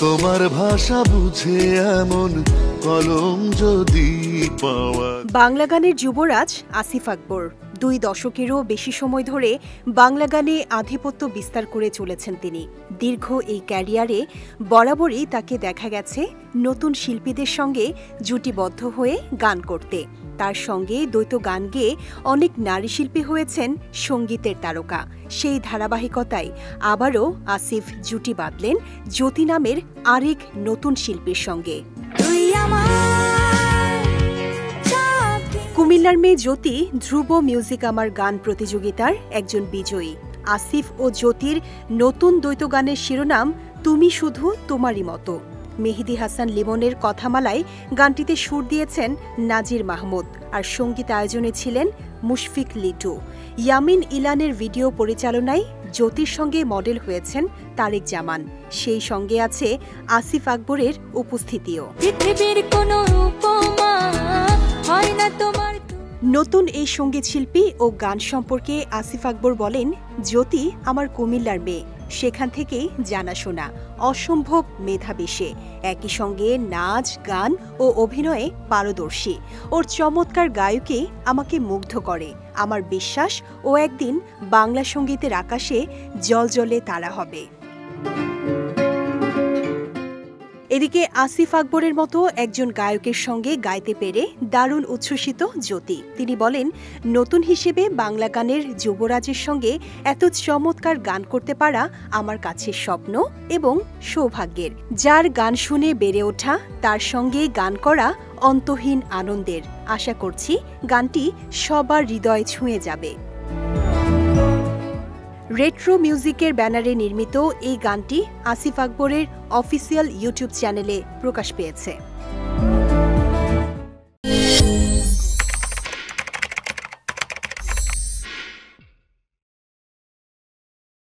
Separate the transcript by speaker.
Speaker 1: তোমার ভাষা বুঝে এমন কলম যদি পাওয়া।
Speaker 2: বাংলা গানের যুবরাজ আসিফ আকবর 2 দশকেরও বেশি সময় ধরে বাংলা গানে আধিপত্য বিস্তার করে চলেছেন তিনি। দীর্ঘ এই ক্যারিয়ারে বরাবরই তাকে দেখা গেছে নতুন শিল্পীদের সঙ্গে জুটিবদ্ধ হয়ে গান করতে। তার সঙ্গে দ্বৈত গান গেয়ে অনেক নারী শিল্পী হয়েছেন সঙ্গীতের তারকা। সেই ধারাবাহিকতায় আবারও আসিফ জুটি বাঁধলেন জ্যোতি নামের আরেক নতুন শিল্পীর সঙ্গে। কুমিল্লার মেয়ে জ্যোতি ধ্রুব মিউজিক আমার গান প্রতিযোগিতার একজন বিজয়ী। আসিফ ও জ্যোতির নতুন দ্বৈত গানের শিরোনাম তুমি শুধু তোমারই মতো। মেহেদী হাসান লিমনের কথামালায় গানটিতে সুর দিয়েছেন নাজির মাহমুদ, আর সঙ্গীত আয়োজনে ছিলেন মুশফিক লিটু। ইয়ামিন ইলানের ভিডিও পরিচালনায় জ্যোতির সঙ্গে মডেল হয়েছেন তারেক জামান। সেই সঙ্গে আছে আসিফ আকবরের উপস্থিতিও। নতুন এই সঙ্গীত শিল্পী ও গান সম্পর্কে আসিফ আকবর বলেন, জ্যোতি আমার কুমিল্লার মেয়ে, সেখান থেকেই জানাশোনা। অসম্ভব মেধাবী সে, একই সঙ্গে নাচ, গান ও অভিনয়ে পারদর্শী। ওর চমৎকার গায়কী আমাকে মুগ্ধ করে। আমার বিশ্বাস ও একদিন বাংলা সঙ্গীতের আকাশে জ্বলজ্বলে তারা হবে। এদিকে আসিফ আকবরের মতো একজন গায়কের সঙ্গে গাইতে পেরে দারুণ উচ্ছ্বসিত জ্যোতি। তিনি বলেন, নতুন হিসেবে বাংলা গানের যুবরাজের সঙ্গে এত চমৎকার গান করতে পারা আমার কাছে স্বপ্ন এবং সৌভাগ্যের। যার গান শুনে বেড়ে ওঠা, তার সঙ্গে গান করা অন্তহীন আনন্দের। আশা করছি গানটি সবার হৃদয় ছুঁয়ে যাবে। রেট্রো মিউজিকের ব্যানারে নির্মিত এই গানটি আসিফ আকবরের অফিসিয়াল ইউটিউব চ্যানেলে প্রকাশ পেয়েছে।